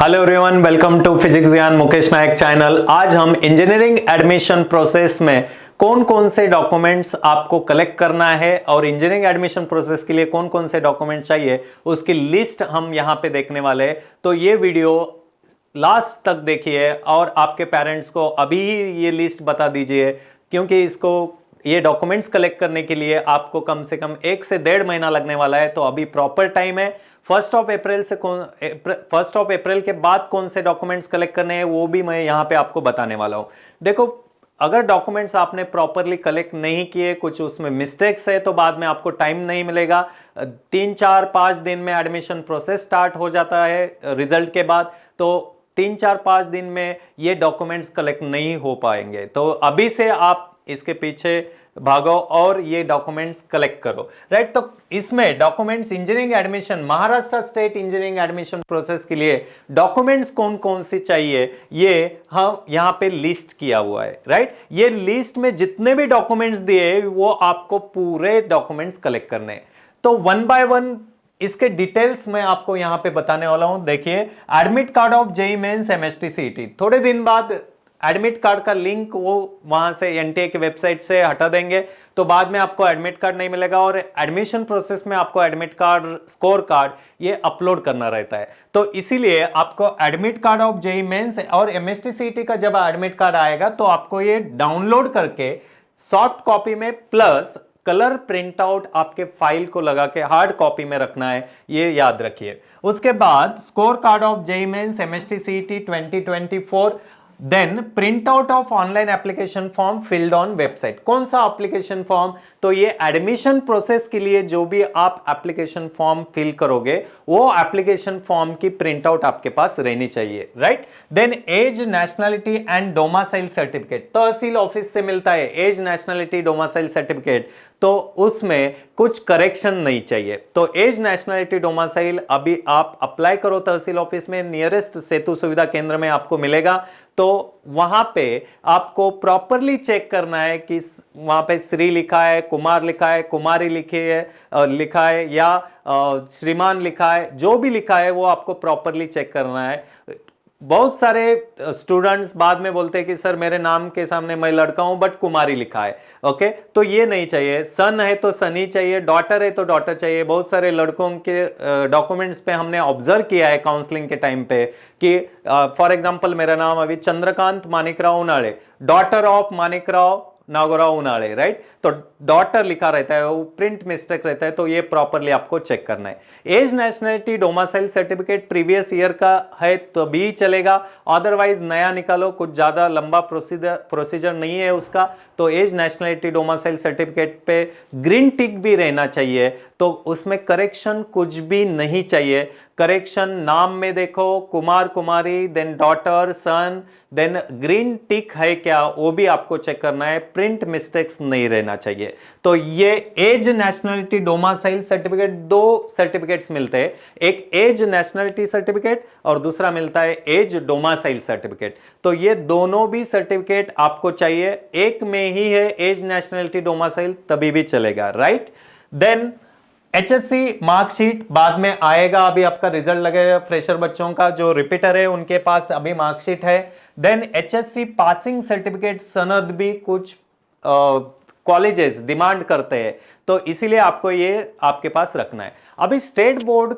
Hello everyone, welcome to physics Gyan Mukesh Nayak channel. आज हम engineering admission process में कौन कौन से डॉक्यूमेंट्स आपको कलेक्ट करना है और इंजीनियरिंग एडमिशन प्रोसेस के लिए कौन कौन से डॉक्यूमेंट चाहिए उसकी लिस्ट हम यहां पे देखने वाले हैं। तो ये वीडियो लास्ट तक देखिए और आपके पेरेंट्स को अभी ही ये लिस्ट बता दीजिए, क्योंकि ये डॉक्यूमेंट्स कलेक्ट करने के लिए आपको कम से कम 1 से 1.5 महीना लगने वाला है। तो अभी प्रॉपर टाइम है। 1 अप्रैल के बाद कौन से डॉक्यूमेंट्स कलेक्ट करने हैं वो भी मैं यहां पे आपको बताने वाला हूं। देखो, अगर डॉक्यूमेंट्स आपने प्रॉपरली कलेक्ट नहीं किए, कुछ उसमें मिस्टेक्स है, तो बाद में आपको टाइम नहीं मिलेगा। 3 4 5 दिन में एडमिशन प्रोसेस स्टार्ट हो जाता है रिजल्ट के बाद। तो 3 4 5 दिन में ये डॉक्यूमेंट्स कलेक्ट नहीं हो पाएंगे। तो अभी से आप इसके पीछे भागो और ये डॉक्यूमेंट्स कलेक्ट करो, राइट। तो इसमें documents engineering admission, Maharashtra state engineering admission process के लिए डॉक्यूमेंट्स कौन कौन से चाहिए ये हम यहां पे लिस्ट किया हुआ है, राइट। ये लिस्ट में जितने भी डॉक्यूमेंट्स दिए वो आपको पूरे डॉक्यूमेंट्स कलेक्ट करने हैं। तो 1 by 1 इसके डिटेल्स मैं आपको यहां पे बताने वाला हूं। देखिए, admit card of JEE mains MHT CET, थोड़े दिन बाद एडमिट कार्ड का लिंक वो वहां से एनटीए की वेबसाइट से हटा देंगे, तो बाद में आपको एडमिट कार्ड नहीं मिलेगा और एडमिशन प्रोसेस में आपको एडमिट कार्ड, स्कोर कार्ड ये अपलोड करना रहता है। तो इसीलिए आपको admit card of JEE mains और एमएसटी सीईटी का जब एडमिट कार्ड आएगा तो आपको ये डाउनलोड करके सॉफ्ट कॉपी में प्लस कलर प्रिंट आउट आपके फाइल को लगा के हार्ड कॉपी में रखना है, ये याद रखिए। उसके बाद score card of JEE mains MHT CET 2024, then print out of online application form filled on website. कौन सा एप्लीकेशन फॉर्म? तो ये एडमिशन प्रोसेस के लिए जो भी आप एप्लीकेशन फॉर्म फिल करोगे वो एप्लीकेशन फॉर्म की प्रिंट आउट आपके पास रहनी चाहिए, right. Then age, nationality and domicile certificate, tehsil office से मिलता है एज, नेशनलिटी, डोमासाइल सर्टिफिकेट। तो उसमें कुछ करेक्शन नहीं चाहिए। तो एज, नेशनलिटी, डोमासाइल अभी आप अप्लाई करो तहसील ऑफिस में, नियरेस्ट सेतु सुविधा केंद्र में आपको मिलेगा। तो वहां पे आपको प्रॉपरली चेक करना है कि वहां पे श्री लिखा है, कुमार लिखा है, कुमारी लिखा है या श्रीमान लिखा है, जो भी लिखा है वो आपको प्रॉपरली चेक करना है। बहुत सारे स्टूडेंट्स बाद में बोलते हैं कि सर मेरे नाम के सामने मैं लड़का हूं बट कुमारी लिखा है, ओके। तो ये नहीं चाहिए। सन है तो सनी चाहिए, डॉटर है तो डॉटर चाहिए। बहुत सारे लड़कों के डॉक्यूमेंट्स पे हमने ऑब्जर्व किया है काउंसलिंग के टाइम पे कि फॉर एग्जांपल मेरा नाम अभी Chandrakant Manikrao Unale, daughter of Manikrao Nagorao Unale, right. तो डॉटर लिखा रहता है, वो प्रिंट मिस्टेक रहता है, तो ये प्रॉपरली आपको चेक करना है। Age, nationality, domicile certificate previous year का है तो भी चलेगा, अदरवाइज नया निकालो, कुछ ज्यादा लंबा प्रोसीजर नहीं है उसका। तो एज, नेशनलिटी, डोमासाइल सर्टिफिकेट पे ग्रीन टिक भी रहना चाहिए, तो उसमें करेक्शन कुछ भी नहीं चाहिए। करेक्शन नाम में देखो कुमार, कुमारी, देन डॉटर, सन, देन ग्रीन टिक है क्या वो भी आपको चेक करना है। प्रिंट मिस्टेक्स नहीं रहना चाहिए। तो ये एज, नेशनलिटी, डोमासाइल सर्टिफिकेट, दो सर्टिफिकेट्स मिलते हैं, एक एज नेशनलिटी सर्टिफिकेट और दूसरा मिलता है एज डोमासाइल सर्टिफिकेट। तो ये दोनों भी सर्टिफिकेट आपको चाहिए। एक में ही है एज, नेशनलिटी, डोमासाइल तभी भी चलेगा, राइट। देन एचएससी मार्कशीट बाद में आएगा, अभी आपका रिजल्ट लगेगा। फ्रेशर बच्चों का जो रिपीटर है उनके पास अभी मार्कशीट है। देन एचएससी पासिंग सर्टिफिकेट सनद भी कुछ कॉलेजेस डिमांड करते हैं, तो इसीलिए आपको ये आपके पास रखना है। अभी स्टेट बोर्ड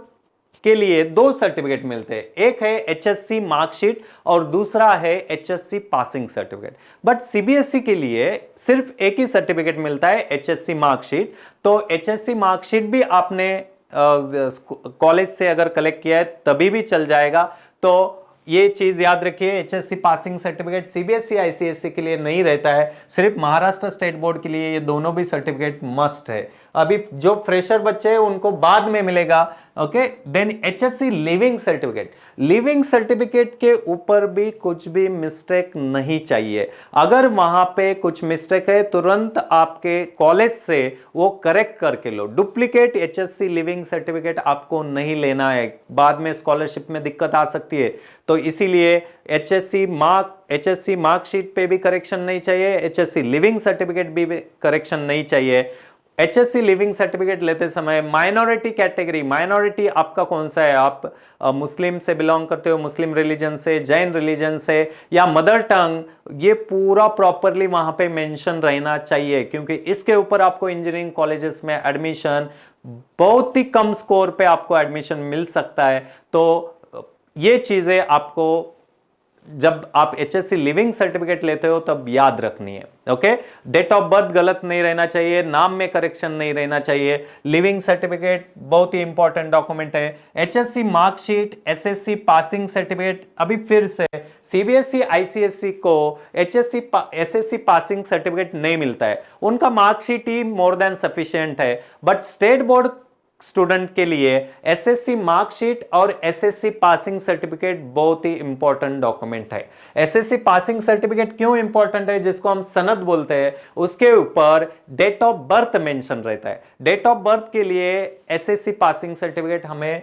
के लिए दो सर्टिफिकेट मिलते हैं, एक है एचएससी मार्कशीट और दूसरा है HSC passing certificate. But CBSE के लिए सिर्फ एक ही सर्टिफिकेट मिलता है, एचएससी मार्कशीट। तो एचएससी मार्कशीट भी आपने कॉलेज से अगर कलेक्ट किया है तभी भी चल जाएगा। तो ये चीज याद रखिए, HSC passing certificate CBSE ICSE के लिए नहीं रहता है, सिर्फ महाराष्ट्र स्टेट बोर्ड के लिए ये दोनों भी सर्टिफिकेट मस्ट है। अभी जो फ्रेशर बच्चे हैं उनको बाद में मिलेगा, okay. Then HSC leaving certificate, leaving certificate के ऊपर भी कुछ भी मिस्टेक नहीं चाहिए। अगर वहां पे कुछ मिस्टेक है तुरंत आपके कॉलेज से वो करेक्ट करके लो। डुप्लीकेट एचएससी लिविंग सर्टिफिकेट आपको नहीं लेना है, बाद में स्कॉलरशिप में दिक्कत आ सकती है। तो इसीलिए एचएससी मार्कशीट पे भी करेक्शन नहीं चाहिए, एचएससी लिविंग सर्टिफिकेट भी करेक्शन नहीं चाहिए। एचएससी लिविंग सर्टिफिकेट लेते समय माइनॉरिटी कैटेगरी, माइनॉरिटी आपका कौन सा है, आप मुस्लिम से बिलोंग करते हो, मुस्लिम रिलीजन से, जैन रिलीजन से, या मदर टंग, ये पूरा प्रॉपरली वहां पे मेंशन रहना चाहिए, क्योंकि इसके ऊपर आपको इंजीनियरिंग कॉलेजेस में एडमिशन बहुत ही कम स्कोर पे आपको एडमिशन मिल सकता है। तो ये चीजें आपको जब आप एचएससी लिविंग सर्टिफिकेट लेते हो तब याद रखनी है। ओके, डेट ऑफ बर्थ गलत नहीं रहना चाहिए, नाम में करेक्शन नहीं रहना चाहिए। लिविंग सर्टिफिकेट बहुत ही इंपॉर्टेंट डॉक्यूमेंट है। HSC marksheet, SSC passing certificate, अभी फिर से सीबीएसई आईसीएसई को एसएससी पासिंग सर्टिफिकेट नहीं मिलता है, उनका मार्कशीट ही मोर देन सफिशिएंट है। बट स्टेट बोर्ड स्टूडेंट के लिए एसएससी मार्कशीट और एसएससी पासिंग सर्टिफिकेट बहुत ही इंपॉर्टेंट डॉक्यूमेंट है। एसएससी पासिंग सर्टिफिकेट क्यों इंपॉर्टेंट है, जिसको हम सनद बोलते हैं, उसके ऊपर डेट ऑफ बर्थ मेंशन रहता है। डेट ऑफ बर्थ के लिए एसएससी पासिंग सर्टिफिकेट हमें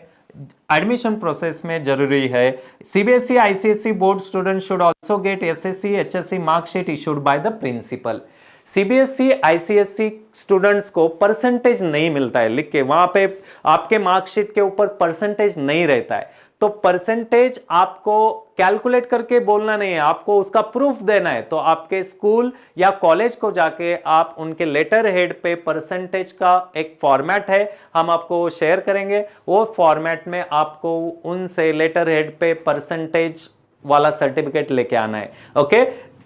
एडमिशन प्रोसेस में जरूरी है। CBSE ICSE board student should also get SSC HSC marksheet issued by the principal. CBSE ICSE students को परसेंटेज नहीं मिलता है लिख के, वहां पे आपके मार्कशीट के ऊपर परसेंटेज नहीं रहता है। तो परसेंटेज आपको कैलकुलेट करके बोलना नहीं है, आपको उसका प्रूफ देना है। तो आपके स्कूल या कॉलेज को जाके आप उनके लेटर हेड पे परसेंटेज का एक फॉर्मेट है, हम आपको शेयर करेंगे, वो फॉर्मेट में आपको उनसे लेटर हेड पे परसेंटेज वाला सर्टिफिकेट लेके आना है। ओके,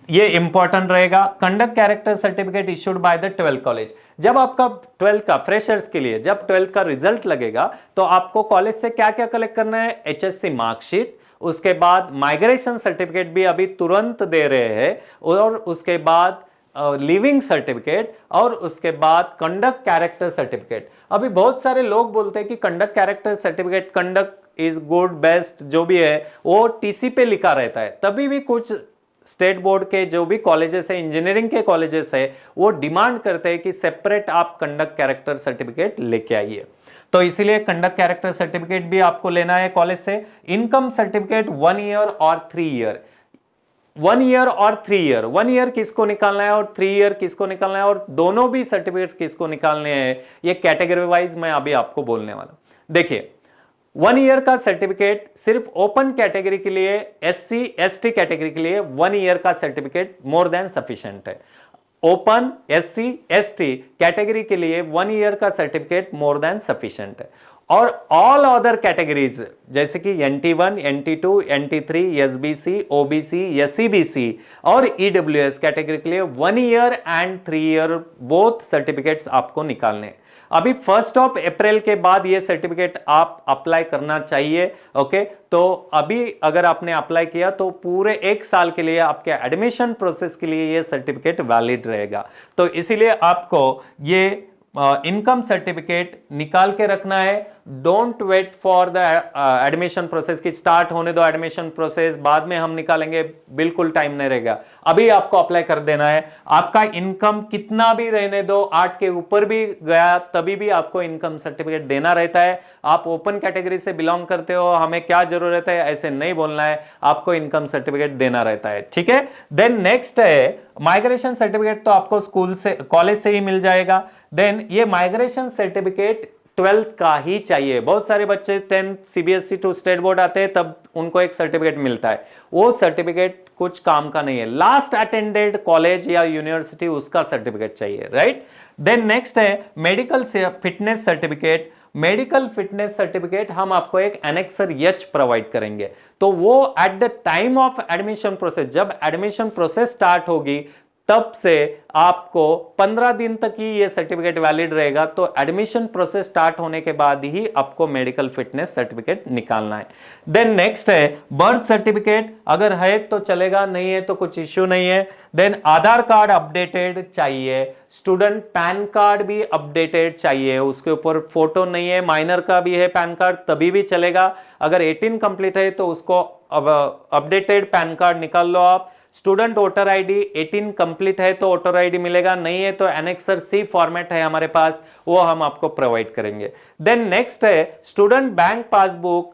ये इंपॉर्टेंट रहेगा। Conduct character certificate issued by the 12th college. जब आपका 12th का फ्रेशर्स के लिए जब 12th का रिजल्ट लगेगा तो आपको कॉलेज से क्या क्या कलेक्ट करना है, एचएससी मार्कशीट, उसके बाद माइग्रेशन सर्टिफिकेट भी अभी तुरंत दे रहे हैं, और उसके बाद लिविंग सर्टिफिकेट, और उसके बाद कंडक्ट कैरेक्टर सर्टिफिकेट। अभी बहुत सारे लोग बोलते हैं कि conduct character certificate, conduct is good best जो भी है वो टीसी पे लिखा रहता है, तभी भी कुछ स्टेट बोर्ड के जो भी कॉलेजेस है, इंजीनियरिंग के कॉलेजेस है, वो डिमांड करते हैं कि सेपरेट आप कंडक्ट कैरेक्टर सर्टिफिकेट लेके आइए। तो इसीलिए कंडक्ट कैरेक्टर सर्टिफिकेट भी आपको लेना है कॉलेज से। इनकम सर्टिफिकेट 1 ईयर और 3 ईयर, 1 ईयर और 3 ईयर, 1 ईयर किसको निकालना है और 3 ईयर किसको निकालना है, और दोनों भी सर्टिफिकेट किसको निकालने हैं, ये कैटेगरी वाइज मैं अभी आपको बोलने वाला हूं। देखिए, 1 ईयर का सर्टिफिकेट सिर्फ ओपन कैटेगरी के लिए, एससी एसटी कैटेगरी के लिए 1 ईयर का सर्टिफिकेट मोर देन सफिशिएंट है। ओपन, एससी एसटी कैटेगरी के लिए 1 ईयर का सर्टिफिकेट मोर देन सफिशिएंट है। और ऑल अदर कैटेगरीज जैसे कि NT1, NT2, NT3, SBC, OBC, SCBC और EWS कैटेगरी के लिए 1 year and 3 year both certificates आपको निकालने। अभी 1 अप्रैल के बाद ये सर्टिफिकेट आप अप्लाई करना चाहिए। ओके, तो अभी अगर आपने अप्लाई किया तो पूरे 1 साल के लिए आपके एडमिशन प्रोसेस के लिए ये सर्टिफिकेट वैलिड रहेगा। तो इसीलिए आपको ये इनकम सर्टिफिकेट निकाल के रखना है। Don't wait for the admission process की स्टार्ट होने दो, एडमिशन प्रोसेस बाद में हम निकालेंगे, बिल्कुल टाइम नहीं रहेगा, अभी आपको अप्लाई कर देना है। आपका इनकम कितना भी रहने दो, 8 के ऊपर भी गया तभी भी आपको इनकम सर्टिफिकेट देना रहता है। आप ओपन कैटेगरी से बिलोंग करते हो, हमें क्या जरूरत है ऐसे नहीं बोलना है, आपको इनकम सर्टिफिकेट देना रहता है। ठीक है, देन नेक्स्ट है माइग्रेशन सर्टिफिकेट, तो आपको स्कूल से कॉलेज से ही मिल जाएगा। देन ये माइग्रेशन सर्टिफिकेट 12th का ही चाहिए। बहुत सारे बच्चे 10th CBSE to state board आते हैं तब उनको एक सर्टिफिकेट मिलता है, वो सर्टिफिकेट कुछ काम का नहीं है। लास्ट अटेंडेड कॉलेज या यूनिवर्सिटी उसका सर्टिफिकेट चाहिए, राइट। देन नेक्स्ट है medical fitness certificate. Medical fitness certificate हम आपको एक एनेक्सर एच प्रोवाइड करेंगे, तो वो at the time of admission process, जब एडमिशन प्रोसेस स्टार्ट होगी तब से आपको 15 दिन तक ही ये सर्टिफिकेट वैलिड रहेगा। तो एडमिशन प्रोसेस स्टार्ट होने के बाद ही आपको मेडिकल फिटनेस सर्टिफिकेट निकालना है। देन नेक्स्ट है बर्थ सर्टिफिकेट, अगर है तो चलेगा, नहीं है तो कुछ इश्यू नहीं है। देन आधार कार्ड अपडेटेड चाहिए, स्टूडेंट पैन कार्ड भी अपडेटेड चाहिए, उसके ऊपर फोटो नहीं है, माइनर का भी है पैन कार्ड तभी भी चलेगा। अगर 18 कंप्लीट है तो उसको अपडेटेड पैन कार्ड निकाल लो आप। स्टूडेंट वोटर आईडी 18 कंप्लीट है तो वोटर आईडी मिलेगा, नहीं है तो एनेक्सर सी फॉर्मेट है हमारे पास, वो हम आपको प्रोवाइड करेंगे। देन नेक्स्ट है student bank passbook,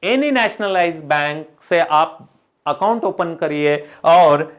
any nationalised bank से आप अकाउंट ओपन करिए और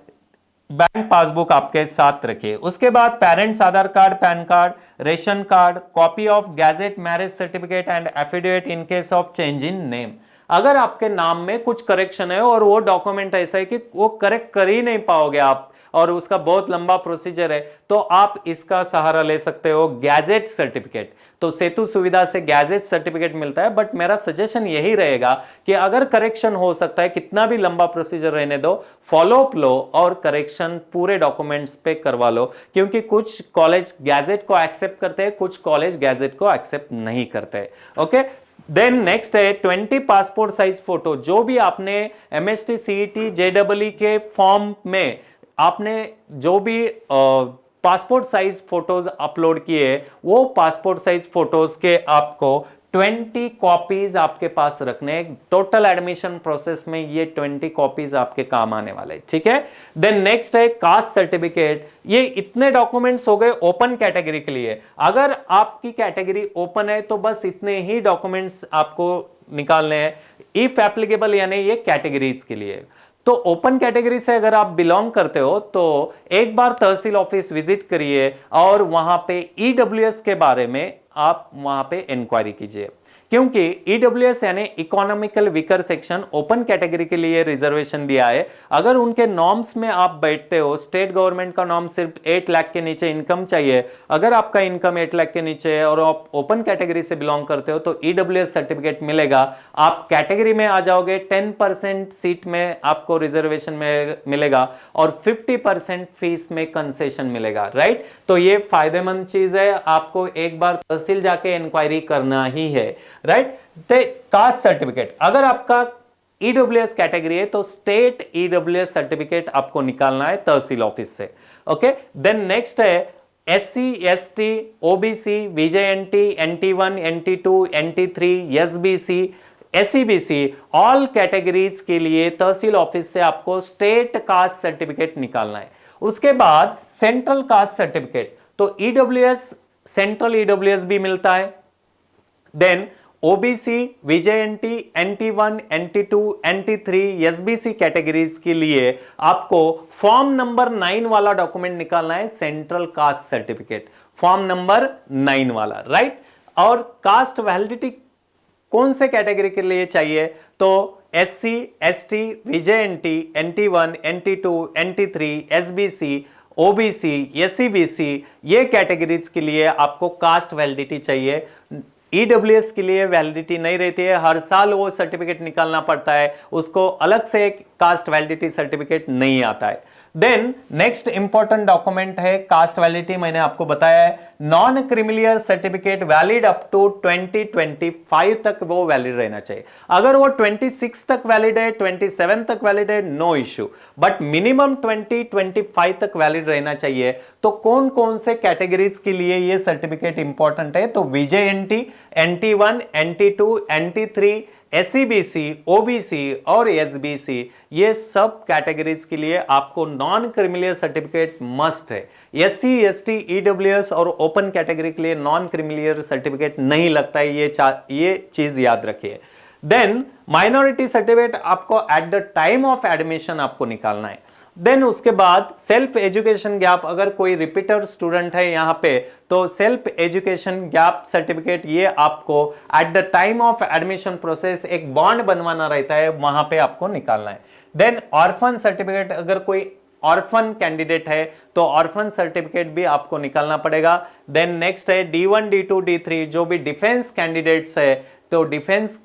बैंक पासबुक आपके साथ रखिए। उसके बाद parents Aadhaar card, pan card, ration card, copy of gadget marriage certificate and affidavit in case of change in name. अगर आपके नाम में कुछ करेक्शन है और वो डॉक्यूमेंट ऐसा है कि वो करेक्ट कर ही नहीं पाओगे आप और उसका बहुत लंबा प्रोसीजर है, तो आप इसका सहारा ले सकते हो, गैजेट सर्टिफिकेट। तो सेतु सुविधा से गैजेट सर्टिफिकेट मिलता है, बट मेरा सजेशन यही रहेगा कि अगर करेक्शन हो सकता है, कितना भी लंबा प्रोसीजर रहने दो, फॉलो अप लो और करेक्शन पूरे डॉक्यूमेंट्स पे करवा लो, क्योंकि कुछ कॉलेज गैजेट को एक्सेप्ट करते हैं, कुछ कॉलेज गैजेट को एक्सेप्ट नहीं करते। ओके, देन नेक्स्ट है 20 पासपोर्ट साइज फोटो। जो भी आपने एमएसटी, सीईटी, जेडब्ल्यू के फॉर्म में आपने जो भी पासपोर्ट साइज फोटोज अपलोड किए, वो पासपोर्ट साइज फोटोज के आपको 20 कॉपीज आपके पास रखने। टोटल एडमिशन प्रोसेस में ये 20 कॉपीज आपके काम आने वाले, ठीक है। देन नेक्स्ट है कास्ट सर्टिफिकेट। ये इतने डॉक्यूमेंट्स हो गए ओपन कैटेगरी के लिए। अगर आपकी कैटेगरी ओपन है तो बस इतने ही डॉक्यूमेंट्स आपको निकालने हैं, इफ एप्लीकेबल, यानी ये कैटेगरीज के लिए। तो ओपन कैटेगरी से अगर आप बिलोंग करते हो तो एक बार तहसील ऑफिस विजिट करिए और वहां पे ईडब्ल्यूएस के बारे में आप वहां पे इंक्वायरी कीजिए, क्योंकि ईडब्ल्यूएस यानी economical weaker section open category के लिए रिजर्वेशन दिया है। अगर उनके नॉर्म्स में आप बैठते हो, स्टेट गवर्नमेंट का नॉर्म सिर्फ 8 लाख के नीचे इनकम चाहिए, अगर आपका इनकम 8 लाख के नीचे है और आप ओपन कैटेगरी से बिलोंग करते हो तो ईडब्ल्यूएस सर्टिफिकेट मिलेगा। आप कैटेगरी में आ जाओगे, 10% सीट में आपको रिजर्वेशन में मिलेगा और 50% फीस में कंसेशन मिलेगा, राइट। तो ये फायदेमंद चीज है, आपको एक बार तहसील जाके इंक्वायरी करना ही है, राइट। कास्ट सर्टिफिकेट, अगर आपका ईडब्ल्यूएस कैटेगरी है तो स्टेट ईडब्ल्यूएस सर्टिफिकेट आपको निकालना है तहसील ऑफिस से। ओके, देन नेक्स्ट है SC, ST, OBC, VJNT, NT1, NT2, NT3, SBC, SEBC, all categories के लिए तहसील ऑफिस से आपको स्टेट कास्ट सर्टिफिकेट निकालना है। उसके बाद सेंट्रल कास्ट सर्टिफिकेट, तो ईडब्ल्यूएस, सेंट्रल ईडब्ल्यूएस भी मिलता है। Then OBC, VJNT, NT1, NT2, NT3, SBC categories के लिए आपको फॉर्म नंबर 9 वाला डॉक्यूमेंट निकालना है, central caste certificate, form number 9 वाला, राइट। और कास्ट वैलिडिटी कौन से कैटेगरी के लिए चाहिए, तो SC, ST, VJNT, NT1, NT2, NT3, SBC, OBC, SEBC, ये कैटेगरीज के लिए आपको कास्ट वैलिडिटी चाहिए। ईडब्ल्यूएस के लिए वैलिडिटी नहीं रहती है, हर साल वो सर्टिफिकेट निकालना पड़ता है, उसको अलग से एक कास्ट वैलिडिटी सर्टिफिकेट नहीं आता है। देन नेक्स्ट इंपॉर्टेंट डॉक्यूमेंट है कास्ट वैलिडिटी, मैंने आपको बताया है, non creamy layer certificate valid up to 2025 तक वो वैलिड रहना चाहिए। अगर वो 26 तक वैलिड है, 27 तक वैलिड है, नो इश्यू, बट मिनिमम 2025 तक वैलिड रहना चाहिए। तो कौन कौन से कैटेगरीज के लिए ये सर्टिफिकेट इंपॉर्टेंट है, तो वीजेएनटी, NT1, NT2, NT3, SEBC, OBC और एसबीसी, ये सब कैटेगरीज के लिए आपको नॉन क्रिमिलियर सर्टिफिकेट मस्ट है। एससी, एसटी, ईडब्ल्यूएस और ओपन कैटेगरी के लिए नॉन क्रिमिलियर सर्टिफिकेट नहीं लगता है, ये चीज याद रखिए। देन माइनॉरिटी सर्टिफिकेट आपको at the time of admission आपको निकालना है। देन उसके बाद सेल्फ एजुकेशन गैप, अगर कोई रिपीटर स्टूडेंट है यहां पे तो सेल्फ एजुकेशन गैप सर्टिफिकेट ये आपको at the time of admission process एक बॉन्ड बनवाना रहता है, वहां पे आपको निकालना है। देन ऑर्फन सर्टिफिकेट, अगर कोई ऑर्फन कैंडिडेट है तो ऑर्फन सर्टिफिकेट भी आपको निकालना पड़ेगा। देन नेक्स्ट है D1, D2, D3, जो भी डिफेंस कैंडिडेट्स है, तो डिफेंस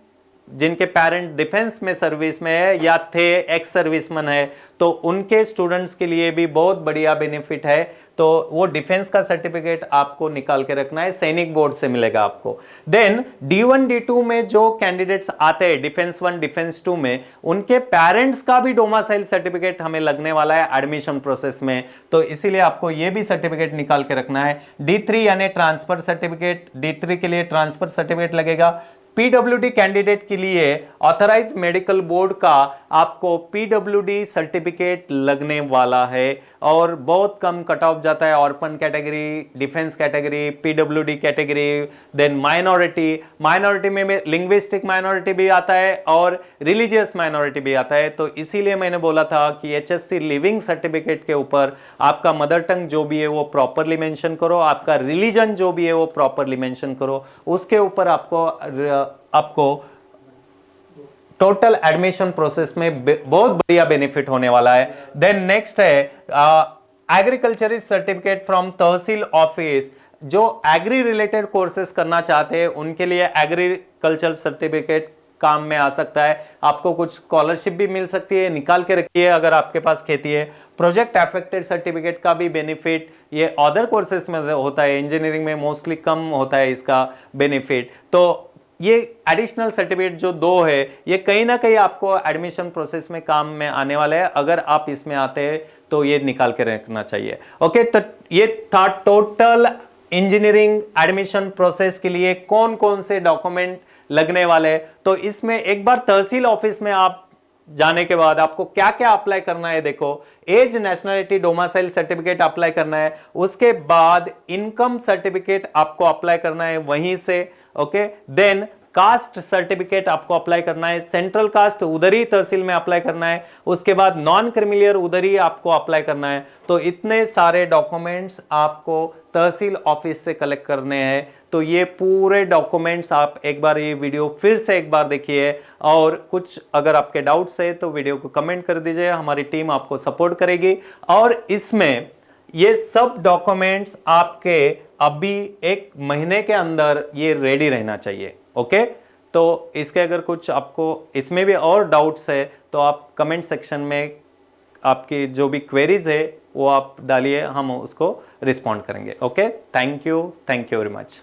जिनके पेरेंट डिफेंस में सर्विस में है या थे एक्स सर्विसमैन है, तो उनके स्टूडेंट्स के लिए भी बहुत बढ़िया बेनिफिट है। तो वो डिफेंस का सर्टिफिकेट आपको निकाल के रखना है, सैनिक बोर्ड से मिलेगा आपको। देन D1, D2 में जो कैंडिडेट्स आते हैं डिफेंस 1, डिफेंस 2 में, उनके पेरेंट्स का भी डोमासाइल सर्टिफिकेट हमें लगने वाला है एडमिशन प्रोसेस में, तो इसीलिए आपको ये भी सर्टिफिकेट निकाल के रखना है। D3 यानी ट्रांसफर सर्टिफिकेट, D3 के लिए ट्रांसफर सर्टिफिकेट लगेगा। पीडब्ल्यूडी कैंडिडेट के लिए ऑथराइज मेडिकल बोर्ड का आपको पीडब्ल्यूडी सर्टिफिकेट लगने वाला है और बहुत कम कट ऑफ जाता है। Orphan category, defence category, PWD category, then minority में लिंग्विस्टिक माइनॉरिटी भी आता है और रिलीजियस माइनॉरिटी भी आता है। तो इसीलिए मैंने बोला था कि एचएससी लिविंग सर्टिफिकेट के ऊपर आपका मदर टंग जो भी है वो प्रॉपरली मेंशन करो, आपका रिलीजन जो भी है वो प्रॉपरली मेंशन करो, उसके ऊपर आपको टोटल एडमिशन प्रोसेस में बहुत बढ़िया बेनिफिट होने वाला है। देन नेक्स्ट है agriculturist certificate from tehsil office. जो एग्री रिलेटेड कोर्सेज करना चाहते हैं उनके लिए एग्रीकल्चर सर्टिफिकेट काम में आ सकता है। आपको कुछ स्कॉलरशिप भी मिल सकती है, निकाल के रखिए अगर आपके पास खेती है। प्रोजेक्ट अफेक्टेड सर्टिफिकेट का भी बेनिफिट ये अदर कोर्सेज में होता है, इंजीनियरिंग में मोस्टली कम होता है इसका बेनिफिट। तो ये एडिशनल सर्टिफिकेट जो दो है ये कहीं ना कहीं आपको एडमिशन प्रोसेस में काम में आने वाले हैं। अगर आप इसमें आते हैं तो ये निकाल के रखना चाहिए। ओके, तो ये था टोटल इंजीनियरिंग एडमिशन प्रोसेस के लिए कौन कौन से डॉक्यूमेंट लगने वाले। तो इसमें एक बार तहसील ऑफिस में आप जाने के बाद आपको क्या क्या अप्लाई करना है, देखो age, nationality, domicile certificate apply करना है। उसके बाद इनकम सर्टिफिकेट आपको अप्लाई करना है वहीं से। ओके, देन कास्ट सर्टिफिकेट आपको अप्लाई करना है, सेंट्रल कास्ट उधर ही तहसील में अप्लाई करना है। उसके बाद नॉन क्रिमिलियर उधर ही आपको अप्लाई करना है। तो इतने सारे डॉक्यूमेंट्स आपको तहसील ऑफिस से कलेक्ट करने हैं। तो ये पूरे डॉक्यूमेंट्स आप एक बार ये वीडियो फिर से एक बार देखिए और कुछ अगर आपके डाउट्स है तो वीडियो को कमेंट कर दीजिए, हमारी टीम आपको सपोर्ट करेगी। और इसमें ये सब डॉक्यूमेंट्स आपके अभी 1 महीने के अंदर ये रेडी रहना चाहिए। ओके, तो इसके अगर कुछ आपको इसमें भी और डाउट्स है तो आप कमेंट सेक्शन में आपकी जो भी क्वेरीज है वो आप डालिए, हम उसको रिस्पॉन्ड करेंगे। Okay, thank you very much.